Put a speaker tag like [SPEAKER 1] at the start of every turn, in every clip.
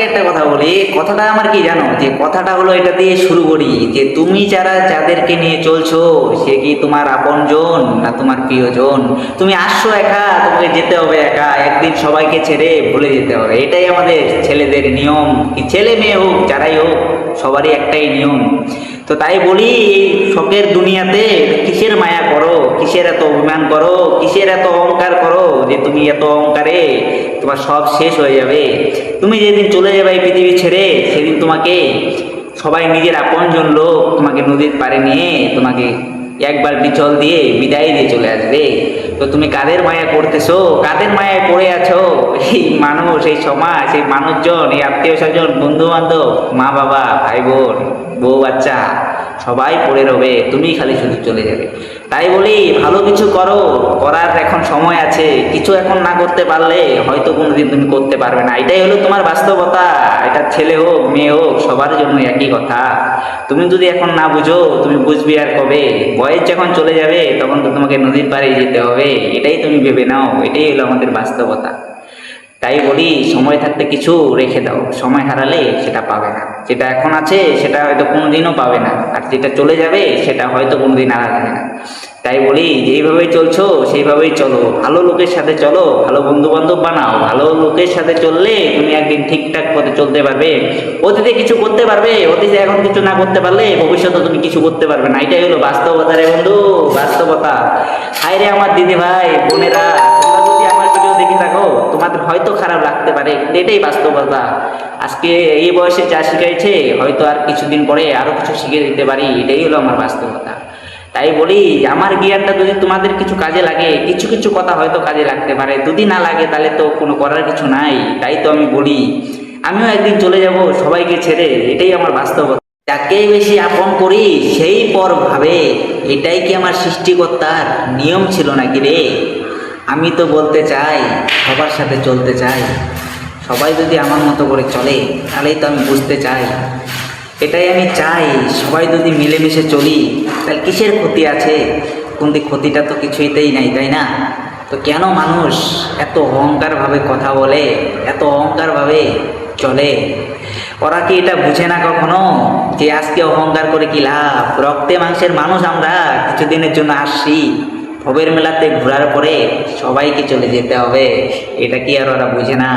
[SPEAKER 1] একটা কথা বলি, কথাটা আমার কি জানো, যে কথাটা হলো এটা দিয়ে শুরু করি যে তুমি যাদেরকে নিয়ে চলছো সে কি তোমার আপনজন না তোমার প্রিয়জন? তুমি আসছো একা, তোমাকে যেতে হবে একা, একদিন সবাইকে ছেড়ে ভুলে যেতে হবে। এটাই আমাদের ছেলেদের নিয়ম, কি ছেলে মেয়ে হোক যারাই হোক সবারই একটাই নিয়ম। তো তাই বলি, এই শখের দুনিয়াতে কিসের মায়া করো, কিসের এত অভিমান করো, কিসের এত অহংকার করো যে তুমি এত অহংকারে তোমার সব শেষ হয়ে যাবে। তুমি যেদিন চলে যাবে এই পৃথিবী ছেড়ে, সেদিন তোমাকে সবাই নিজের আপনজন লোক তোমাকে নদীর পাড়ে নিয়ে তোমাকে এক বালতি জল দিয়ে বিদায় দিয়ে চলে আসবে। তো তুমি কাদের মায়া করতেছো, কাদের মায়ায় পড়ে আছো? এই মানুষ, এই সমাজ, এই মানুষজন, এই আত্মীয় স্বজন, বন্ধু বান্ধব, মা বাবা, ভাই বোন, বউ বাচ্চা সবাই পড়ে রবে, তুমি খালি শুধু চলে যাবে। তাই বলি ভালো কিছু করো, করার এখন সময় আছে। কিছু এখন না করতে পারলে হয়তো কোনোদিন তুমি করতে পারবে না, এটাই হলো তোমার বাস্তবতা। এটা ছেলে হোক মেয়ে হোক সবার জন্য একই কথা। তুমি যদি এখন না বুঝো, তুমি বুঝবি আর কবে? বয়স যখন চলে যাবে তখন তো তোমাকে নদীর পাড়ে যেতে হবে, এটাই তুমি ভেবে নাও, এটাই হলো আমাদের বাস্তবতা। তাই বলি সময় থাকতে কিছু রেখে দাও, সময় হারালে সেটা পাবে না। যেটা এখন আছে সেটা হয়তো কোনোদিনও পাবে না, আর যেটা চলে যাবে সেটা হয়তো কোনোদিন আর আসবে না। তাই বলি যেইভাবেই চলছো সেইভাবেই চলো, ভালো লোকের সাথে চলো, ভালো বন্ধু বান্ধব বানাও। ভালো লোকের সাথে চললে তুমি একদিন ঠিকঠাক পথে চলতে পারবে, অতীতে কিছু করতে পারবে। অতীতে এখন কিছু না করতে পারলে ভবিষ্যতে তুমি কিছু করতে পারবে না, এটাই হলো বাস্তবতা রে বন্ধু, বাস্তবতা। হায় রে আমার দিদি ভাই বোনেরা, তোমরা যদি আমার ভিডিও দেখে থাকো তোমাদের হয়তো খারাপ লাগতে পারে, কিন্তু এটাই বাস্তবতা। আজকে এই বয়সে যা শিখাইছে হয়তো আর কিছুদিন পরে আরো কিছু শিখে দিতে পারি, এটাই হলো আমার বাস্তবতা। তাই বলি আমার জ্ঞানটা যদি তোমাদের কিছু কাজে লাগে, কিছু কিছু কথা হয়তো কাজে লাগতে পারে, যদি না লাগে তাহলে তো কোনো করার কিছু নাই। তাই তো আমি বলি আমিও একদিন চলে যাব সবাইকে ছেড়ে, এটাই আমার বাস্তবতা। যাকে বেশি আপন করি সেই পর ভাবে, এটাই কি আমার সৃষ্টিকর্তার নিয়ম ছিল নাকি রে? আমি তো বলতে চাই সবার সাথে চলতে চাই, সবাই যদি আমার মতো করে চলে তাহলেই তো আমি বুঝতে চাই। এটাই আমি চাই, সবাই যদি মিলেমিশে চলি তাহলে কিসের ক্ষতি আছে? কিন্তু ক্ষতিটা তো কিছুইতেই নাই, তাই না? তো কেন মানুষ এত অহংকারভাবে কথা বলে, এত অহংকারভাবে চলে? ওরা কি এটা বুঝে না কখনো যে আজকে অহংকার করে কি লাভ? রক্তে মাংসের মানুষ আমরা, কিছুদিনের জন্য আসছি, ভবের মেলাতে ঘোরার পরে সবাইকে চলে যেতে হবে। এটা কি আর ওরা বুঝে না?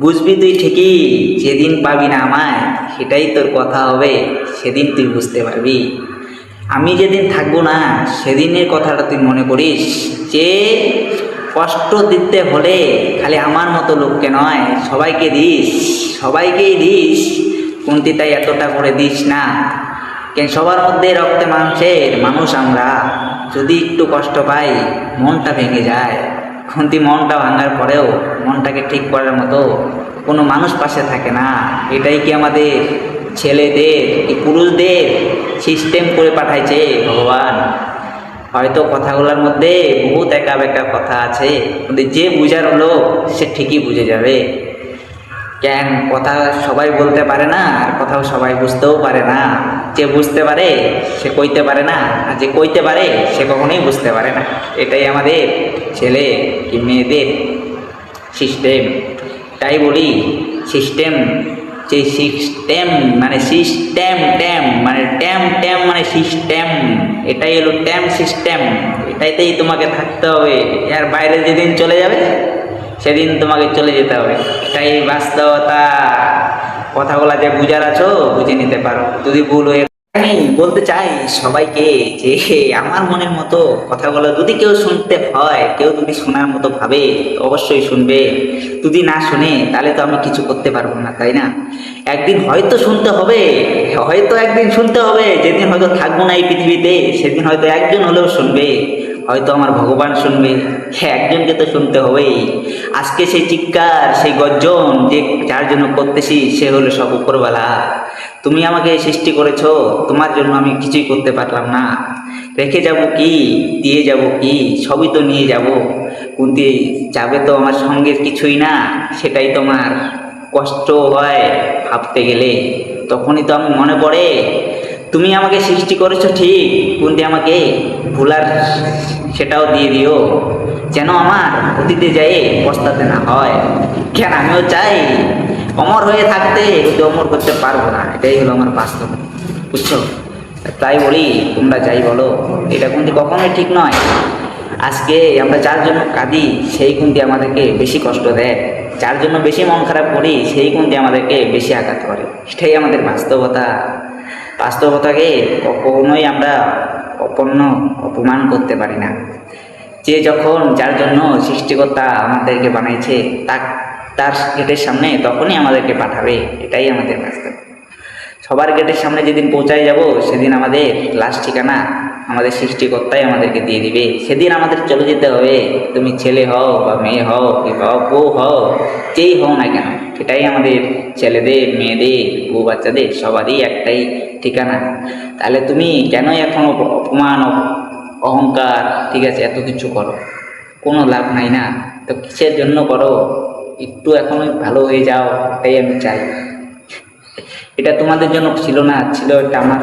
[SPEAKER 1] বুঝবি তুই ঠিকই, যেদিন পাবি না আমায় সেটাই তোর কথা হবে, সেদিন তুই বুঝতে পারবি। আমি যেদিন থাকবো না সেদিনের কথাটা তুই মনে করিস, যে কষ্ট দিতে হলে খালি আমার মতো লোককে নয় সবাইকে দিস, সবাইকেই দিস। কুন্তি তাই এতটা করে দিস না, কেন সবার মধ্যে রক্তে মাংসের মানুষ আমরা, যদি একটু কষ্ট পাই মনটা ভেঙে যায়। খুন্তি মনটা ভাঙার পরেও মনটাকে ঠিক করার মতো কোনো মানুষ পাশে থাকে না। এটাই কি আমাদের ছেলেদের কি পুরুষদের সিস্টেম করে পাঠাইছে ভগবান? হয়তো কথাগুলোর মধ্যে বহুত একা বেকা কথা আছে, কিন্তু যে বুঝার লোক সে ঠিকই বুঝে যাবে। কেন কথা সবাই বলতে পারে না, আর কথাও সবাই বুঝতেও পারে না। যে বুঝতে পারে সে কইতে পারে না, আর যে কইতে পারে সে কখনোই বুঝতে পারে না। এটাই আমাদের ছেলে কি মেয়েদের সিস্টেম। তাই বলি সিস্টেম, যে সিস্টেম মানে সিস্টেম, ট্যাম মানে ট্যাম, ট্যাম মানে সিস্টেম, এটাই হলো ট্যাম সিস্টেম। এটাইতেই তোমাকে থাকতে হবে, এর বাইরে যেদিন চলে যাবে সেদিন তোমাকে চলে যেতে হবে, এটাই বাস্তবতা। কথাগুলা যে বুঝার আছো বুঝে নিতে পারো, যদি ভুল হয়ে আমি বলতে চাই সবাইকে যে আমার মনের মতো কথাগুলো যদি কেউ শুনতে হয়, কেউ যদি শোনার মতো ভাবে অবশ্যই শুনবে, যদি না শুনে তাহলে তো আমি কিছু করতে পারবো না, তাই না? একদিন হয়তো শুনতে হবে, হয়তো একদিন শুনতে হবে, যেদিন হয়তো থাকবো না এই পৃথিবীতে সেদিন হয়তো একজন হলেও শুনবে, হয়তো আমার ভগবান শুনবে। হ্যাঁ, একজনকে তো শুনতে হবেই। আজকে সেই চিৎকার, সেই গর্জন যে যার জন্য করতেছি সে হলো সব উপরওয়ালা। তুমি আমাকে সৃষ্টি করেছো, তোমার জন্য আমি কিছুই করতে পারলাম না। রেখে যাব কি, দিয়ে যাব কি, সবই তো নিয়ে যাব, কিন্তু যাবে তো আমার সঙ্গে কিছুই না। সেটাই তোমার কষ্ট হয় ভাবতে গেলে, তখনই তো আমি মনে পড়ে তুমি আমাকে সৃষ্টি করেছো ঠিক, কিন্তু আমাকে ভুলার সেটাও দিয়ে দিও, যেন আমার অতীতে যেয়ে পস্তাতে না হয়। কেন আমিও চাই অমর হয়ে থাকতে কিন্তু অমর করতে পারবো না, এটাই হলো আমার বাস্তব, বুঝছো? তাই বলি তোমরা যাই বলো, এটা কিন্তু কখনোই ঠিক নয়। আজকে আমরা যার জন্য কাঁদি সেই কিন্তু আমাদেরকে বেশি কষ্ট দেয়, যার জন্য বেশি মন খারাপ করি সেই কিন্তু আমাদেরকে বেশি আঘাত করে। এটাই আমাদের বাস্তবতা। বাস্তবতাকে কখনোই আমরা অপমান করতে পারি না। যে যখন যার জন্য সৃষ্টিকর্তা আমাদেরকে বানাইছে তার গেটের সামনে তখনই আমাদেরকে পাঠাবে, এটাই আমাদের বাস্তব। সবার গেটের সামনে যেদিন পৌঁছায় যাব সেদিন আমাদের লাস্ট ঠিকানা আমাদের সৃষ্টিকর্তাই আমাদেরকে দিয়ে দিবে। সেদিন আমাদের চলে যেতে হবে, তুমি ছেলে হও বা মেয়ে হও কি বউ হও, যেই হও না কেন, সেটাই আমাদের ছেলেদের মেয়েদের বউ বাচ্চাদের সবারই একটাই ঠিকানা। তাহলে তুমি কেন এখন অপমান অহংকার, ঠিক আছে, এত কিছু করো? কোনো লাভ নাই না তো, কিসের জন্য করো? একটু এখনই ভালো হয়ে যাও, এটাই আমি চাই। এটা তোমাদের জন্য ছিল না, ছিল এটা আমার।